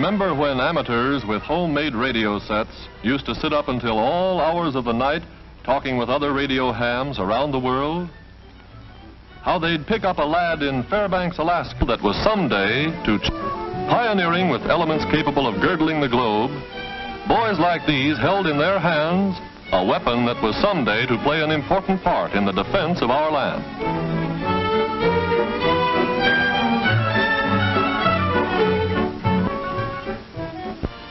Remember when amateurs with homemade radio sets used to sit up until all hours of the night talking with other radio hams around the world? How they'd pick up a lad in Fairbanks, Alaska that was someday to pioneering with elements capable of girdling the globe. Boys like these held in their hands a weapon that was someday to play an important part in the defense of our land.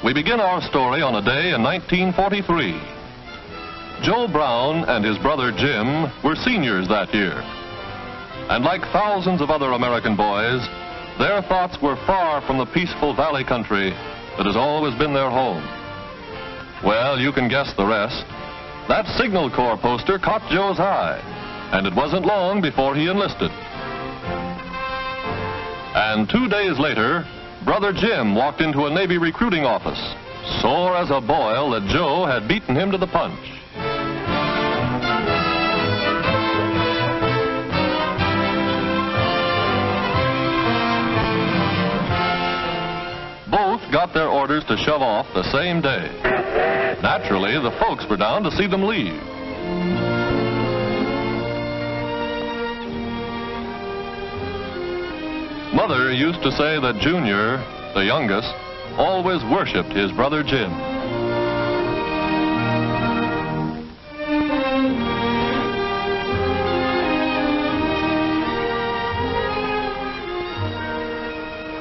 We begin our story on a day in 1943. Joe Brown and his brother Jim were seniors that year. And like thousands of other American boys, their thoughts were far from the peaceful valley country that has always been their home. Well, you can guess the rest. That Signal Corps poster caught Joe's eye, and it wasn't long before he enlisted. And 2 days later, Brother Jim walked into a Navy recruiting office, sore as a boil that Joe had beaten him to the punch. Both got their orders to shove off the same day. Naturally, the folks were down to see them leave. Mother used to say that Junior, the youngest, always worshipped his brother Jim.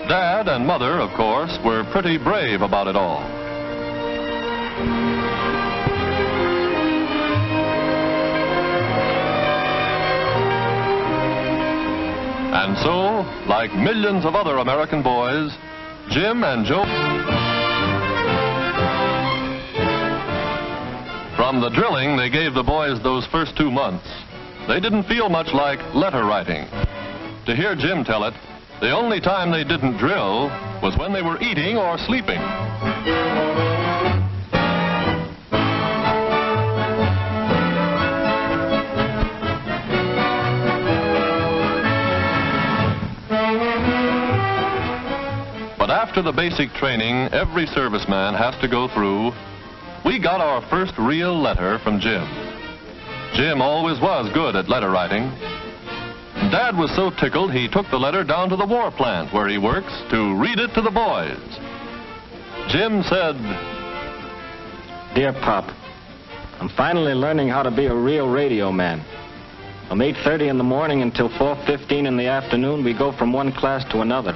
Dad and Mother, of course, were pretty brave about it all. And so, like millions of other American boys, Jim and Joe... From the drilling they gave the boys those first 2 months, they didn't feel much like letter writing. To hear Jim tell it, the only time they didn't drill was when they were eating or sleeping. But after the basic training every serviceman has to go through, we got our first real letter from Jim. Jim always was good at letter writing. Dad was so tickled he took the letter down to the war plant where he works to read it to the boys. Jim said, "Dear Pop, I'm finally learning how to be a real radio man. From 8:30 in the morning until 4:15 in the afternoon, we go from one class to another.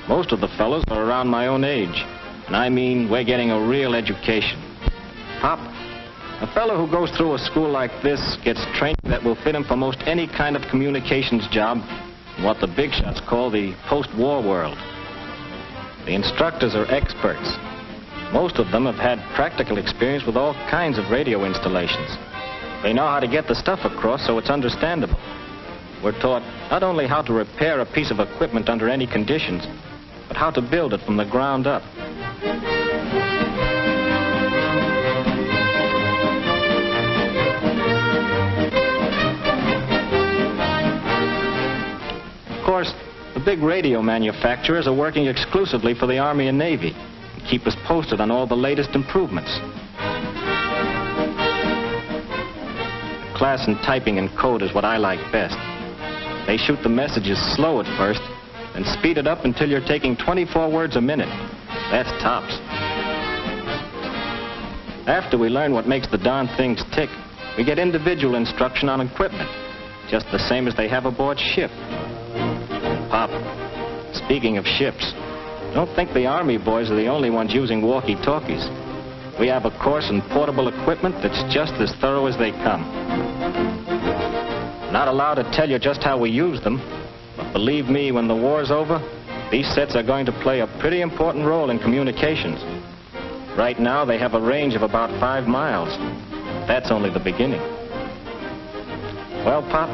Most of the fellows are around my own age, and I mean we're getting a real education. Pop, a fellow who goes through a school like this gets training that will fit him for most any kind of communications job in what the big shots call the post-war world. The instructors are experts. Most of them have had practical experience with all kinds of radio installations. They know how to get the stuff across so it's understandable. We're taught not only how to repair a piece of equipment under any conditions, but how to build it from the ground up. Of course, the big radio manufacturers are working exclusively for the Army and Navy and keep us posted on all the latest improvements. The class in typing and code is what I like best. They shoot the messages slow at first, and speed it up until you're taking 24 words a minute. That's tops. After we learn what makes the darn things tick, we get individual instruction on equipment, just the same as they have aboard ship. Pop, speaking of ships, don't think the Army boys are the only ones using walkie-talkies. We have a course in portable equipment that's just as thorough as they come. Not allowed to tell you just how we use them, but believe me, when the war's over, these sets are going to play a pretty important role in communications. Right now, they have a range of about 5 miles. That's only the beginning. Well, Pop,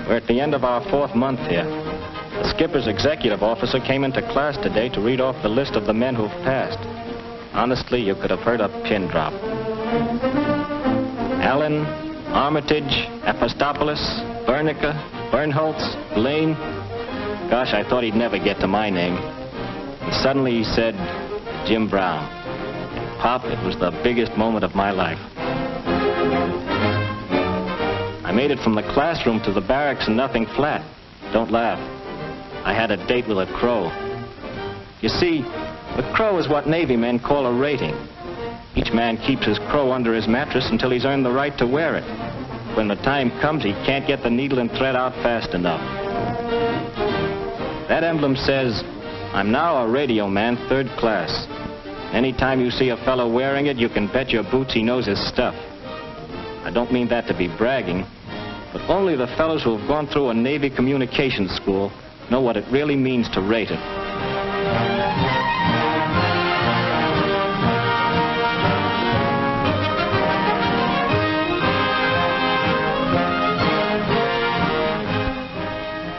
we're at the end of our 4th month here. The skipper's executive officer came into class today to read off the list of the men who've passed. Honestly, you could have heard a pin drop. Allen, Armitage, Apostopoulos, Bernica, Bernholtz, Lane. Gosh, I thought he'd never get to my name. And suddenly he said, Jim Brown. And Pop, it was the biggest moment of my life. I made it from the classroom to the barracks and nothing flat. Don't laugh. I had a date with a crow. You see, the crow is what Navy men call a rating. Each man keeps his crow under his mattress until he's earned the right to wear it. When the time comes, he can't get the needle and thread out fast enough. That emblem says, "I'm now a radio man, 3rd class." Anytime you see a fellow wearing it, you can bet your boots he knows his stuff. I don't mean that to be bragging, but only the fellows who have gone through a Navy communications school know what it really means to rate it.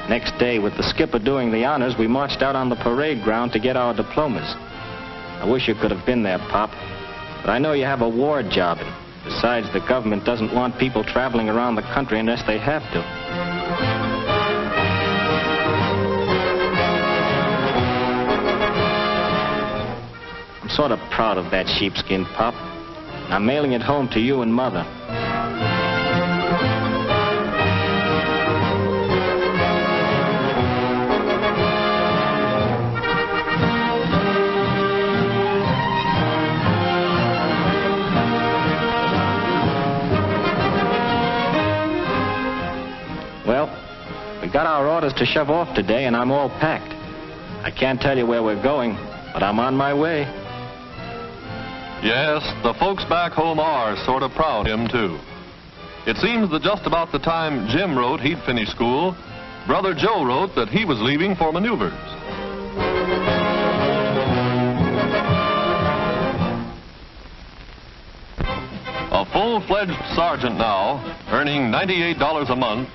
Next day, with the skipper doing the honors, we marched out on the parade ground to get our diplomas. I wish you could have been there, Pop, but I know you have a war job, and besides, the government doesn't want people traveling around the country unless they have to. I'm sort of proud of that sheepskin, Pop. I'm mailing it home to you and Mother. Got our orders to shove off today, and I'm all packed. I can't tell you where we're going, but I'm on my way. Yes, the folks back home are sort of proud of him, too. It seems that just about the time Jim wrote he'd finished school, Brother Joe wrote that he was leaving for maneuvers. A full-fledged sergeant now, earning $98 a month,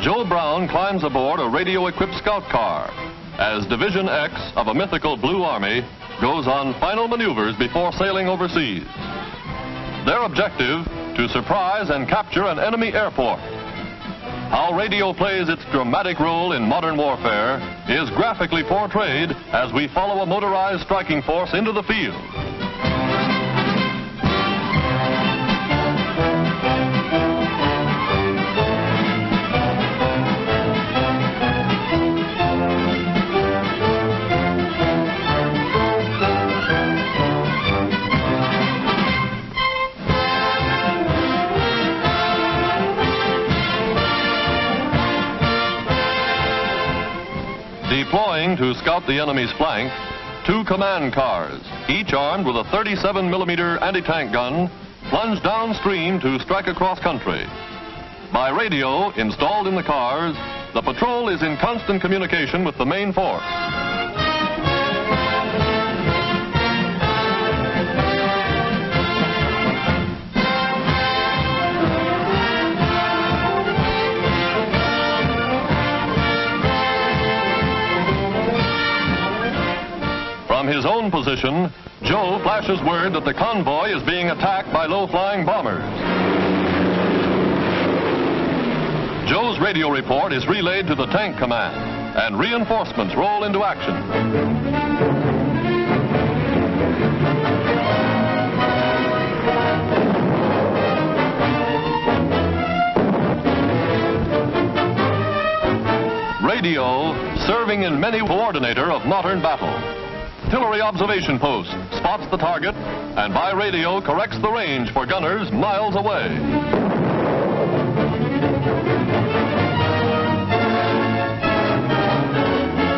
Joe Brown climbs aboard a radio-equipped scout car as Division X of a mythical Blue Army goes on final maneuvers before sailing overseas. Their objective, to surprise and capture an enemy airport. How radio plays its dramatic role in modern warfare is graphically portrayed as we follow a motorized striking force into the field. Deploying to scout the enemy's flank, 2 command cars, each armed with a 37mm anti-tank gun, plunge downstream to strike across country. By radio installed in the cars, the patrol is in constant communication with the main force. From his own position, Joe flashes word that the convoy is being attacked by low-flying bombers. Joe's radio report is relayed to the tank command, and reinforcements roll into action. Radio, serving in many coordinator of modern battle. Artillery observation post spots the target and by radio corrects the range for gunners miles away.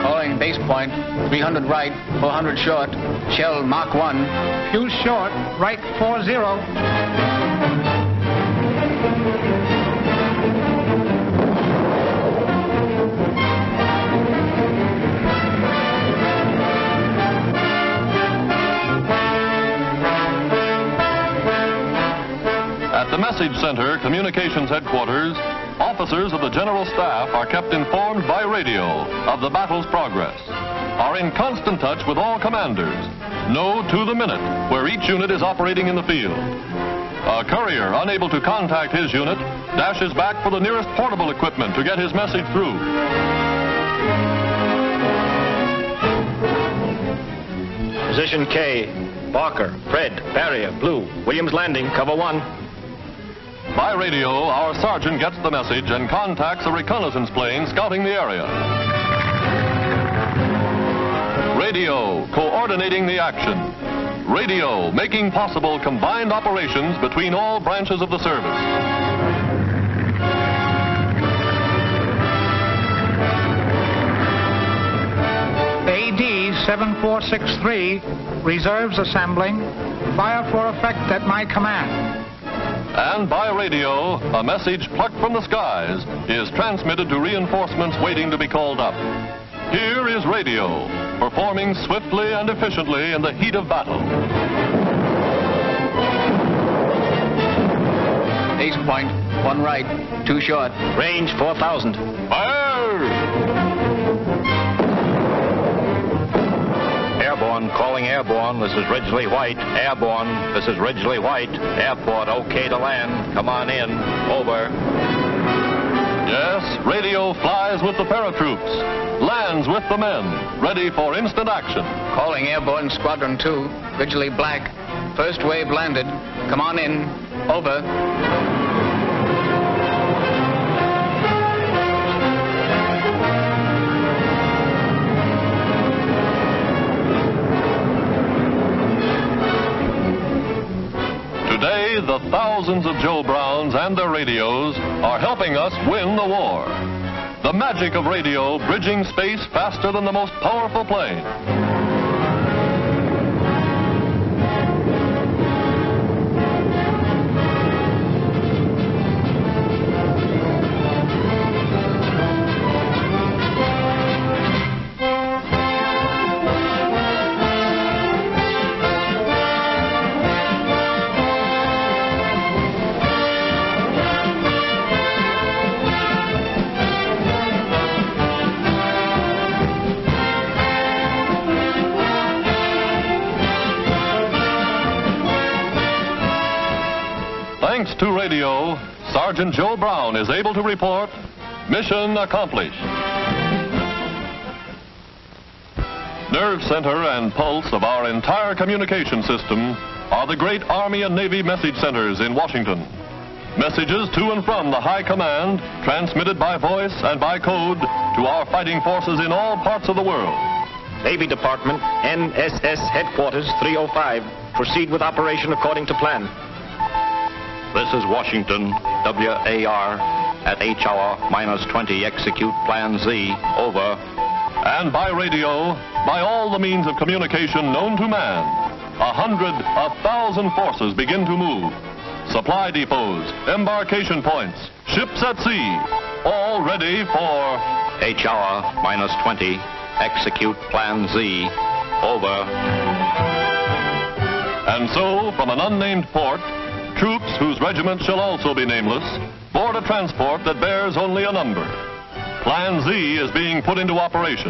Calling base point, 300 right, 400 short, shell Mach 1. Fuse short, right 40. At the Message Center, Communications Headquarters, officers of the General Staff are kept informed by radio of the battle's progress, are in constant touch with all commanders, know to the minute where each unit is operating in the field. A courier unable to contact his unit dashes back for the nearest portable equipment to get his message through. Position K. Barker, Fred, Barrier, Blue. Williams Landing, cover 1. By radio, our sergeant gets the message and contacts a reconnaissance plane scouting the area. Radio, coordinating the action. Radio, making possible combined operations between all branches of the service. AD 7463, reserves assembling. Fire for effect at my command. And by radio, a message plucked from the skies is transmitted to reinforcements waiting to be called up. Here is radio, performing swiftly and efficiently in the heat of battle. Ace point, 1 right, 2 short. Range 4,000. Fire! Airborne, calling airborne. This is Ridgely White. Airborne, this is Ridgely White. Airport, okay to land. Come on in. Over. Yes, radio flies with the paratroops, lands with the men, ready for instant action. Calling airborne squadron 2, Ridgely Black. First wave landed. Come on in. Over. Today, the thousands of Joe Browns and their radios are helping us win the war. The magic of radio bridging space faster than the most powerful plane. Thanks to radio, Sergeant Joe Brown is able to report, mission accomplished. Nerve center and pulse of our entire communication system are the great Army and Navy message centers in Washington. Messages to and from the High Command, transmitted by voice and by code to our fighting forces in all parts of the world. Navy Department, NSS Headquarters 305. Proceed with operation according to plan. This is Washington, WAR, at H hour -20, execute Plan Z, over. And by radio, by all the means of communication known to man, 100, 1,000 forces begin to move. Supply depots, embarkation points, ships at sea, all ready for H hour -20, execute Plan Z, over. And so, from an unnamed port, troops whose regiments shall also be nameless board a transport that bears only a number. Plan Z is being put into operation.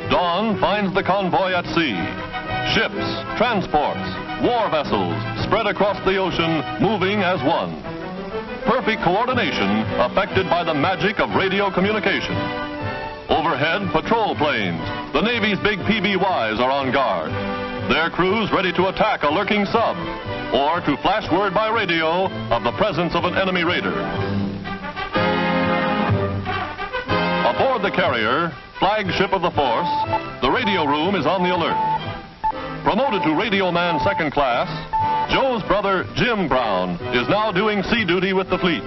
Dawn finds the convoy at sea. Ships, transports, war vessels spread across the ocean, moving as one. Perfect coordination affected by the magic of radio communication. Overhead, patrol planes. The Navy's big PBYs are on guard. Their crews ready to attack a lurking sub or to flash word by radio of the presence of an enemy raider. Aboard the carrier, flagship of the force, the radio room is on the alert. Promoted to Radio Man Second Class, Joe's brother, Jim Brown, is now doing sea duty with the fleet.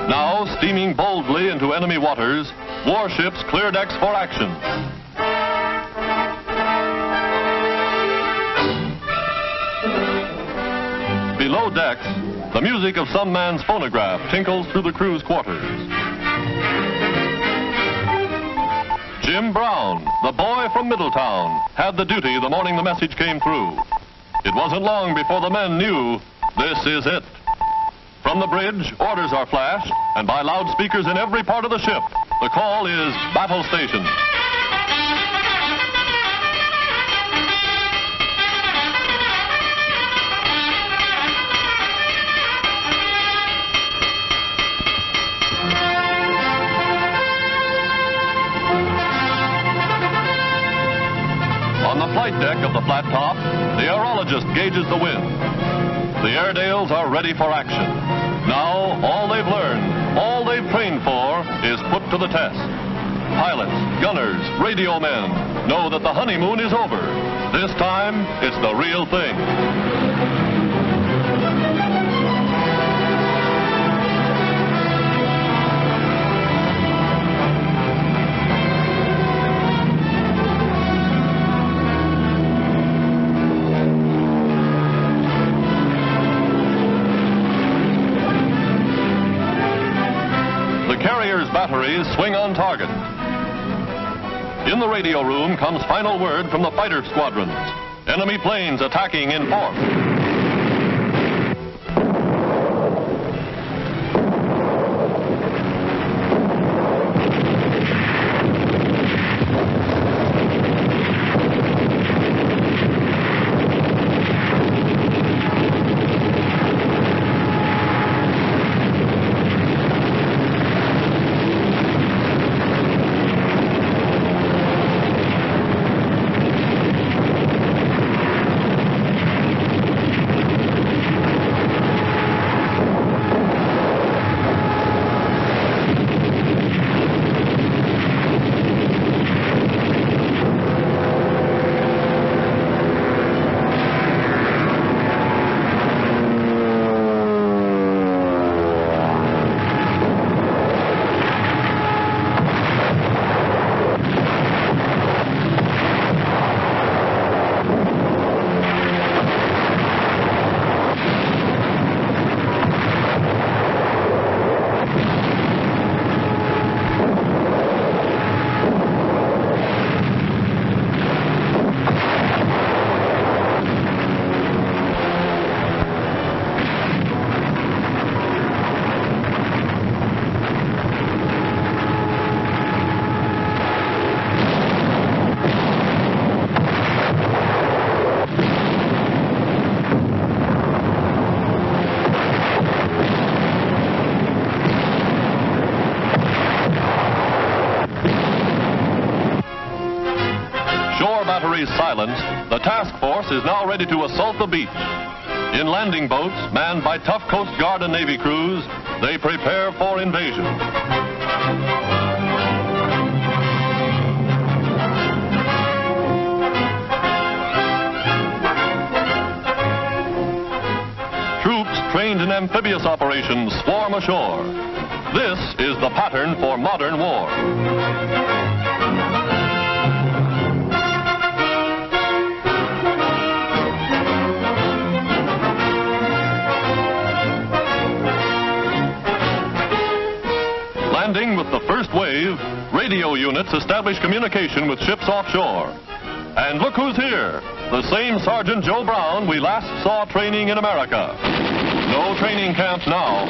Now, steaming boldly into enemy waters, warships clear decks for action. Below decks, the music of some man's phonograph tinkles through the crew's quarters. Jim Brown, the boy from Middletown, had the duty the morning the message came through. It wasn't long before the men knew this is it. From the bridge, orders are flashed, and by loudspeakers in every part of the ship, the call is battle station. On the flight deck of the flat top, the aerologist gauges the wind. The Airedales are ready for action. Now, all they've learned, all they've trained for, is put to the test. Pilots, gunners, radio men know that the honeymoon is over. This time, it's the real thing. Carrier's batteries swing on target. In the radio room comes final word from the fighter squadrons. Enemy planes attacking in force. Batteries silenced, the task force is now ready to assault the beach. In landing boats, manned by tough Coast Guard and Navy crews, they prepare for invasion. Troops trained in amphibious operations swarm ashore. This is the pattern for modern war. Landing with the first wave, radio units establish communication with ships offshore. And look who's here, the same Sergeant Joe Brown we last saw training in America. No training camp now.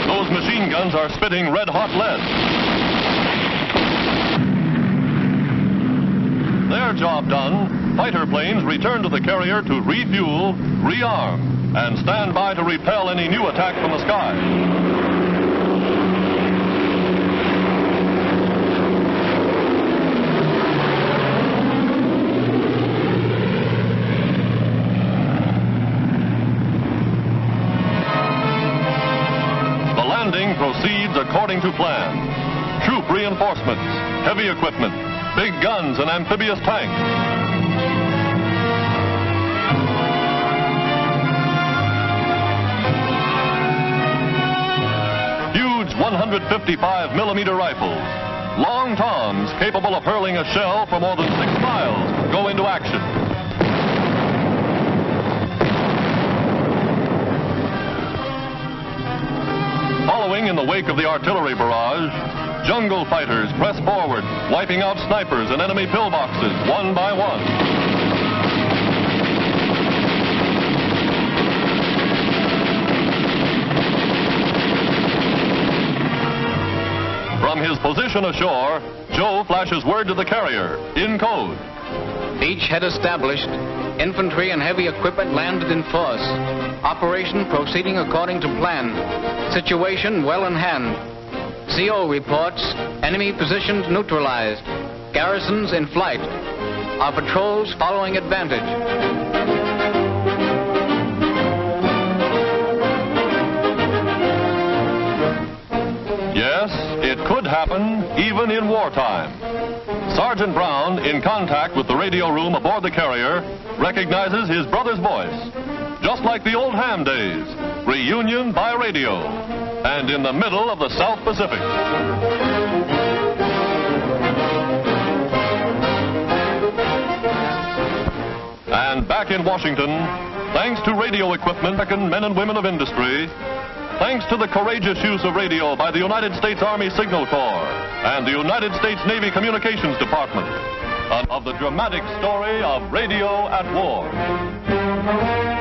Those machine guns are spitting red-hot lead. Their job done, fighter planes return to the carrier to refuel, rearm, and stand by to repel any new attack from the sky. Landing proceeds according to plan. Troop reinforcements, heavy equipment, big guns and amphibious tanks. Huge 155mm rifles, long toms capable of hurling a shell for more than 6 miles, go into action. Following in the wake of the artillery barrage, jungle fighters press forward, wiping out snipers and enemy pillboxes one by one. position ashore, Joe flashes word to the carrier, in code. Beachhead established. Infantry and heavy equipment landed in force. Operation proceeding according to plan. Situation well in hand. CO reports, enemy positions neutralized. Garrisons in flight. Our patrols following advantage. Yes, it could happen even in wartime. Sergeant Brown, in contact with the radio room aboard the carrier, recognizes his brother's voice. Just like the old ham days, reunion by radio, and in the middle of the South Pacific. And back in Washington, thanks to radio equipment, American men and women of industry, thanks to the courageous use of radio by the United States Army Signal Corps and the United States Navy Communications Department, of the dramatic story of radio at war.